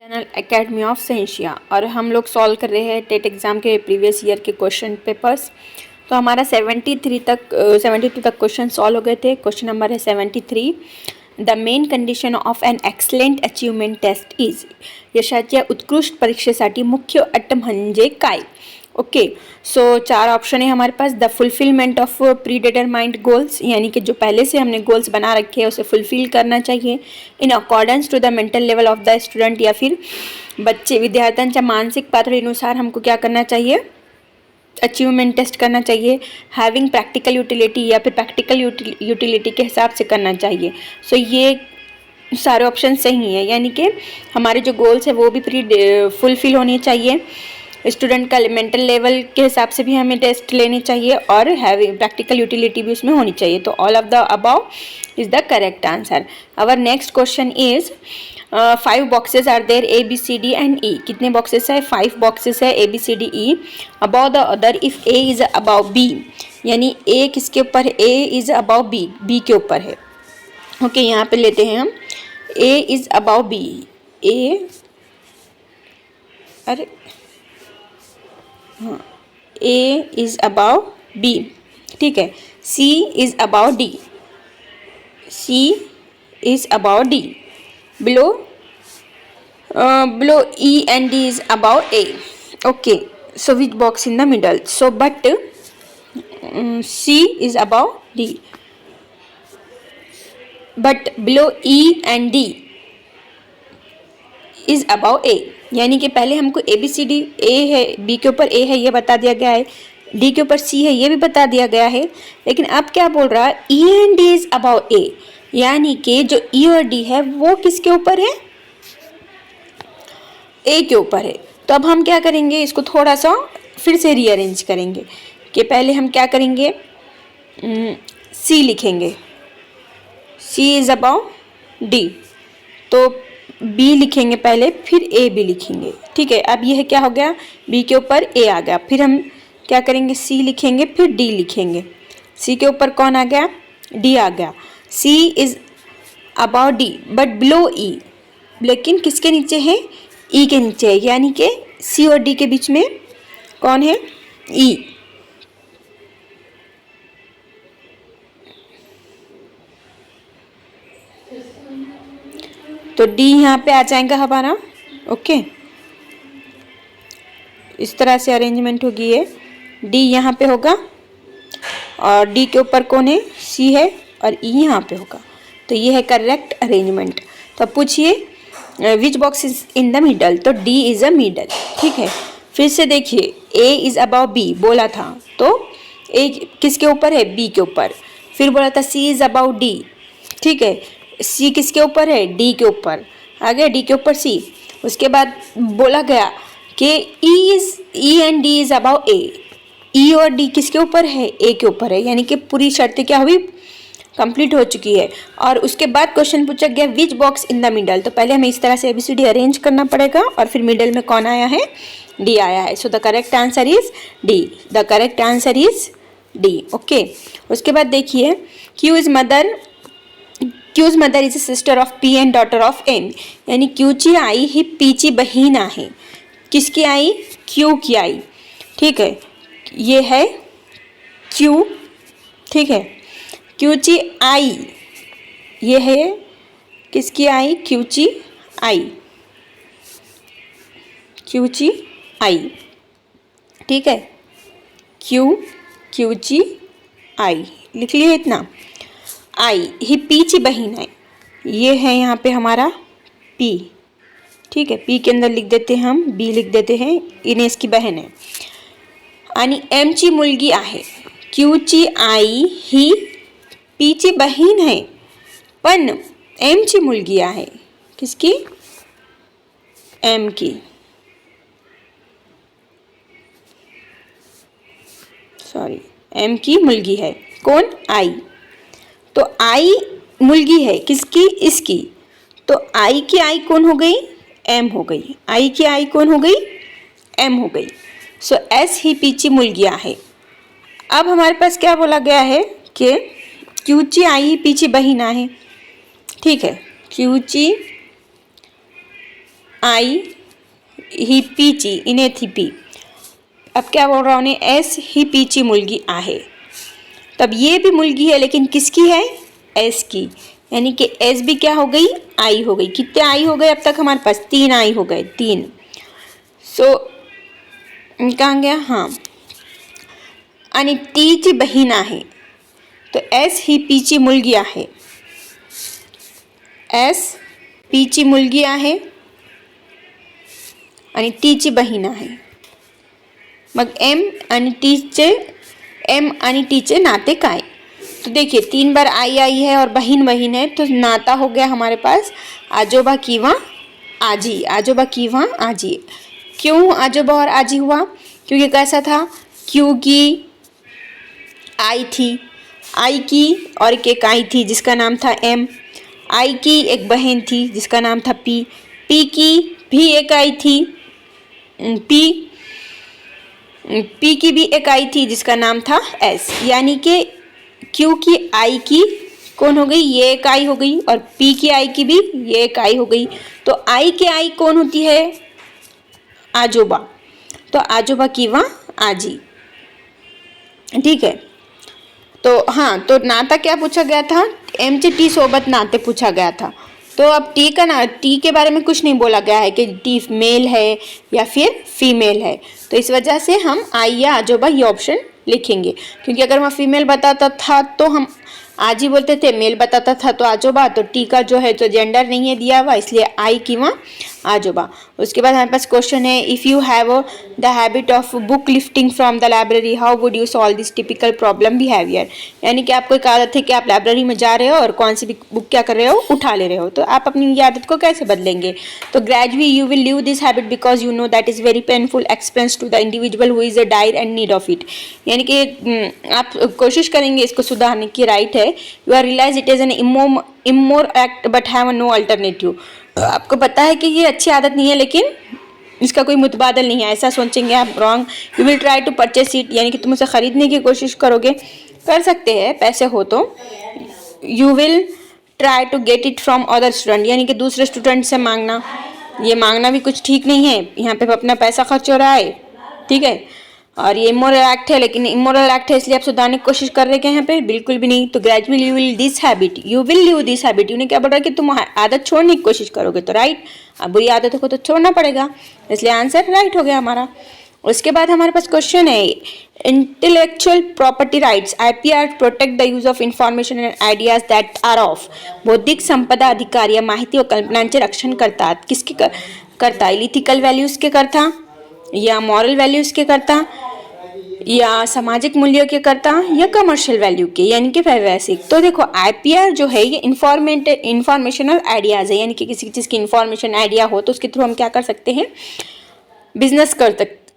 Channel academy of सेंशिया और हम लोग सॉल्व कर रहे हैं टेट एग्ज़ाम के प्रीवियस ईयर के क्वेश्चन पेपर्स। तो हमारा 72 तक क्वेश्चन सॉल्व हो गए थे। क्वेश्चन नंबर है 73। The main condition of an excellent achievement test is, यशाच्या उत्कृष्ट परीक्षेसाठी मुख्य अट म्हणजे काय? ओके, सो चार ऑप्शन है हमारे पास। The fulfilment of predetermined goals, यानी कि जो पहले से हमने गोल्स बना रखे हैं उसे फुलफिल करना चाहिए in accordance to the mental level of the student, या फिर बच्चे विद्यार्थ्यांच्या मानसिक पातळीनुसार हमको क्या करना चाहिए, अचीवमेंट टेस्ट करना चाहिए। हैविंग प्रैक्टिकल यूटिलिटी, या फिर प्रैक्टिकल यूटिलिटी के हिसाब से करना चाहिए। सो ये सारे ऑप्शन सही हैं, यानी कि हमारे जो गोल्स है वो भी फुलफिल होने चाहिए, स्टूडेंट का मेंटल लेवल के हिसाब से भी हमें टेस्ट लेनी चाहिए, और हैविंग प्रैक्टिकल यूटिलिटी भी उसमें होनी चाहिए। तो all of the above is the correct answer. Our next question is 5 boxes are there A B C D and E. कितने बॉक्सेस है? 5 बॉक्सेस है A B C D E. Above the other if A is above B, यानी A किसके ऊपर है? A is above B, B के ऊपर है। ओके, यहाँ पे लेते हैं हम A is above B. A, अरे हाँ, ए इज अबाउ बी, ठीक है। C is above D, C is above D. Below E and D is above A. Okay, so which box in the middle? So but C is above D, but below E and D is above A, यानी कि पहले हमको ए B C D, ए है B के ऊपर, ए है ये बता दिया गया है, डी के ऊपर सी है ये भी बता दिया गया है, लेकिन अब क्या बोल रहा है? E and D is above A, यानी कि जो ई और डी है वो किसके ऊपर है? ए के ऊपर है। तो अब हम क्या करेंगे, इसको थोड़ा सा फिर से रीअरेंज करेंगे कि पहले हम क्या करेंगे, सी लिखेंगे, सी इज अबाउ डी, तो बी लिखेंगे पहले, फिर ए भी लिखेंगे, ठीक है। अब यह क्या हो गया, बी के ऊपर ए आ गया, फिर हम क्या करेंगे, सी लिखेंगे, फिर डी लिखेंगे। सी के ऊपर कौन आ गया? डी आ गया। C is about D but below E, लेकिन किसके नीचे है? ई के नीचे है, यानी कि सी और डी के बीच में कौन है? ई। तो डी यहाँ पे आ जाएगा हमारा। ओके, इस तरह से अरेंजमेंट होगी ये। डी यहाँ पे होगा और डी के ऊपर कौन है? सी है, और ई यहाँ पे होगा। तो ये है करेक्ट अरेंजमेंट। तो अब पूछिए which box is in the middle? तो डी इज अ मिडल, ठीक है। फिर से देखिए, ए इज अबाउ बी बोला था, तो ए किसके ऊपर है? बी के ऊपर। फिर बोला था सी इज अबाउ डी, ठीक है। सी किसके ऊपर है? डी के ऊपर। आ गया डी के ऊपर सी। उसके बाद बोला गया कि E and D is above A, E और डी किसके ऊपर है? ए के ऊपर है, यानी कि पूरी शर्तें क्या हुई? कंप्लीट हो चुकी है। और उसके बाद क्वेश्चन पूछा गया विच बॉक्स इन द मिडल। तो पहले हमें इस तरह से एबीसीडी अरेंज करना पड़ेगा, और फिर मिडल में कौन आया है? डी आया है। So the correct answer is D, the correct answer is D. Okay, उसके बाद देखिए Q's mother is a sister of P and daughter of M, यानी क्यूची आई ही पीची बहीण आहे। किसकी आई? क्यू की आई, ठीक है। ये है क्यू, ठीक है। क्यूची आई, ये है किसकी आई? क्यूची आई, क्यूची आई, ठीक है। क्यूची आई लिख लिए इतना। आई ही पीची बहीण है, ये है यहाँ पे हमारा पी, ठीक है। पी के अंदर लिख देते हैं हम, बी लिख देते हैं, इनेस की बहन है। आणि एमची मुलगी आहे। क्यूची आई ही पीची बहीण है, पण एमची मुलगी आहे। किसकी? एम की। सॉरी, एम की मुलगी है। कौन? आई। तो आई मुलगी है किसकी? इसकी। तो आई की आई कौन हो गई? एम हो गई। आई की आई कौन हो गई? एम हो गई। सो एस ही पीची मुलगी आहे। अब हमारे पास क्या बोला गया है कि क्यूची आई ही पीची बहीण आहे, ठीक है। क्यूची आई ही पीची इने थी पी। अब क्या बोल रहा हूँ, एस ही पीची मुलगी आहे। तब ये भी मुलगी है लेकिन किसकी है, एस की, यानी कि एस भी क्या हो गई, आई हो गई। कितने आई हो गए अब तक हमारे पास, 3 आई हो गए, 3। सो कहाँ गया, हाँ, आणि तीची बहीण आहे। तो एस ही पीची मुलगी आहे, एस पीची मुलगी आहे आणि तीची बहीण आहे। मग एम आणि टीचे नाते काय। तो देखिए 3 बार आई आई है और बहन बहन है, तो नाता हो गया हमारे पास आजोबा किंवा आजी, आजोबा किंवा आजी। क्यों आजोबा और आजी हुआ, क्योंकि कैसा था, क्योंकि आई थी, आई की और एक आई थी जिसका नाम था एम, आई की एक बहन थी जिसका नाम था पी, पी की भी एक आई थी पी की भी एक आई थी जिसका नाम था एस। यानी कि क्यू की आई की कौन हो गई, ये एक आई हो गई, और पी की आई की भी ये एक आई हो गई। तो आई की आई कौन होती है, आजोबा। तो आजोबा किंवा आजी, ठीक है। तो हाँ, तो नाता क्या पूछा गया था, एम चे टी सोबत नाते पूछा गया था। तो अब टी का ना, टी के बारे में कुछ नहीं बोला गया है कि टी मेल है या फिर फीमेल है। तो इस वजह से हम आई या आजोबा ये ऑप्शन लिखेंगे, क्योंकि अगर वहाँ फीमेल बताता था तो हम आजी बोलते थे, मेल बताता था तो आजोबा। तो टी का जो है तो जेंडर नहीं है दिया हुआ, इसलिए आई किंवा आजोबा। उसके बाद हमारे पास क्वेश्चन है, if you have the habit of book lifting from the library how would you solve this typical problem behaviour. यानी कि आपको एक आदत है कि आप लाइब्रेरी में जा रहे हो और कौन सी भी बुक क्या कर रहे हो, उठा ले रहे हो, तो आप अपनी ये आदत को कैसे बदलेंगे। तो gradually you will leave this habit because you know that is very painful expense to the individual who is a dire and need of it. यानी कि आप कोशिश करेंगे इसको सुधारने की, राइट है। You are realise it is an immoral act but have no alternative. आपको पता है कि ये अच्छी आदत नहीं है लेकिन इसका कोई मुतबादल नहीं है, ऐसा सोचेंगे आप, wrong. You will try to purchase it, यानी कि तुम उसे खरीदने की कोशिश करोगे, कर सकते हैं पैसे हो तो। You will try to get it from other student, यानी कि दूसरे स्टूडेंट से मांगना। ये मांगना भी कुछ ठीक नहीं है, यहाँ पे अपना पैसा खर्च हो रहा है, ठीक है। और ये इमोरल एक्ट है, लेकिन इमोरल एक्ट है इसलिए आप सुधारने की कोशिश कर रहे हैं यहाँ पे, बिल्कुल भी नहीं। तो gradually you will this habit, you will leave this habit. उन्हें क्या बोल रहा है कि तुम आदत छोड़ने की कोशिश करोगे, तो राइट, अब बुरी आदतों को तो छोड़ना पड़ेगा, इसलिए आंसर राइट हो गया हमारा। उसके बाद हमारे पास क्वेश्चन है, intellectual property rights IPR protect the use of information and ideas that are of. बौद्धिक संपदा अधिकार या माहिती व कल्पनांचे रक्षण करतात, किसके करता, इथिकल व्हॅल्यूज के करता या मॉरल व्हॅल्यूज के करता या सामाजिक मूल्यों के करता या कमर्शियल वैल्यू के, यानी कि व्यवसायिक। तो देखो IPR जो है ये इंफॉर्मेशनल आइडियाज़ है, यानी कि किसी चीज़ की इंफॉर्मेशन आइडिया हो तो उसके थ्रू हम क्या कर सकते हैं, बिजनेस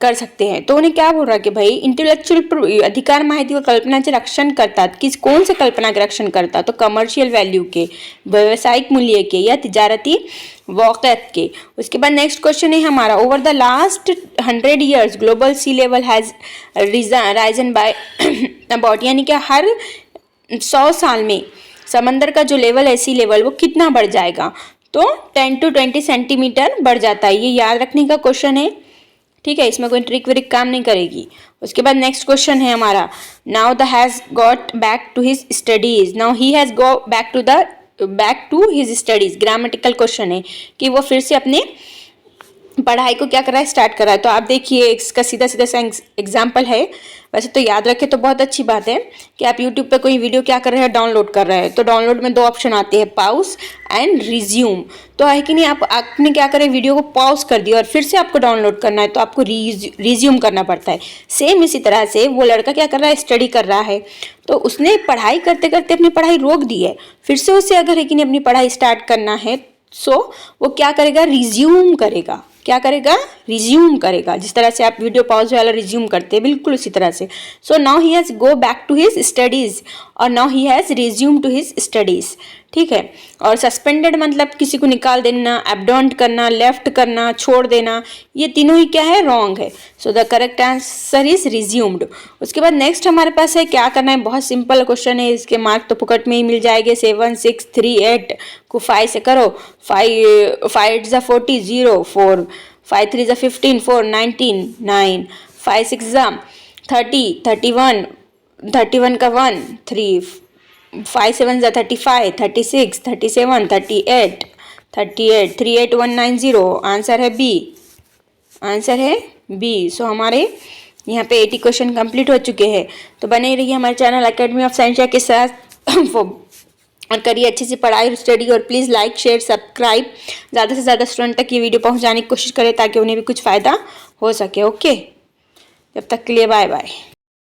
कर सकते हैं। तो उन्हें क्या बोल रहा है कि भाई इंटेलेक्चुअल अधिकार माहिती व कल्पनाचे रक्षण करतात, किस कौन से कल्पना के रक्षण करता, तो कमर्शियल वैल्यू के, व्यवसायिक मूल्य के या तिजारती वाक़ियत के। उसके बाद नेक्स्ट क्वेश्चन है हमारा, over the last 100 years global sea level has risen by about, यानी कि हर 100 साल में समंदर का जो लेवल है, सी लेवल, वो कितना बढ़ जाएगा, तो 10 to 20 सेंटीमीटर बढ़ जाता है। ये याद रखने का क्वेश्चन है, ठीक है, इसमें कोई ट्रिक विरिक काम नहीं करेगी। उसके बाद नेक्स्ट क्वेश्चन है हमारा, now the has got back to his studies, now he has go back to his studies. Grammatical question है कि वो फिर से अपने पढ़ाई को क्या कर रहा है, स्टार्ट कर रहा है। तो आप देखिए इसका सीधा सीधा सा एग्जाम्पल है, वैसे तो याद रखें तो बहुत अच्छी बात है कि आप यूट्यूब पे कोई वीडियो क्या कर रहे हैं, डाउनलोड कर रहे हैं, तो डाउनलोड में 2 ऑप्शन आते हैं, पॉज एंड रिज्यूम। तो है कि नहीं, आपने क्या करें, वीडियो को पॉज कर दिया और फिर से आपको डाउनलोड करना है तो आपको रिज्यूम करना पड़ता है। सेम इसी तरह से वो लड़का क्या कर रहा है, स्टडी कर रहा है, तो उसने पढ़ाई करते करते अपनी पढ़ाई रोक दी है, फिर से उसे अगर है कि नहीं अपनी पढ़ाई स्टार्ट करना है, सो वो क्या करेगा, रिज्यूम करेगा। क्या करेगा, रिज्यूम करेगा, जिस तरह से आप वीडियो पॉज वाला रिज्यूम करते हैं, बिल्कुल उसी तरह से। So now he has go back to his studies और now he has resume to his studies, ठीक है। और सस्पेंडेड मतलब किसी को निकाल देना, एब्डॉन्ट करना, लेफ्ट करना, छोड़ देना, ये तीनों ही क्या है, रॉन्ग है। So the correct answer is resumed. उसके बाद नेक्स्ट हमारे पास है, क्या करना है, बहुत सिंपल क्वेश्चन है, इसके मार्क तो फुकट में ही मिल जाएंगे। 7 6 3 8 को 5 से करो, 5 8 ज़ा 40 0 4 5 3 ज़ा 15 4 19 9 5 6 ज़ा 30 31 31 का 1 3 5 7 ज़ा 35 36 37 38 38 38190। आंसर है बी, आंसर है बी। सो हमारे यहाँ पे 80 क्वेश्चन कंप्लीट हो चुके हैं। तो बने रहिए हमारे चैनल एकेडमी ऑफ साइंस के साथ और करिए अच्छे से पढ़ाई और स्टडी। और प्लीज़ लाइक शेयर सब्सक्राइब, ज़्यादा से ज़्यादा स्टूडेंट तक ये वीडियो पहुँचाने की कोशिश करें ताकि उन्हें भी कुछ फ़ायदा हो सके। ओके, जब तक के लिए बाय बाय।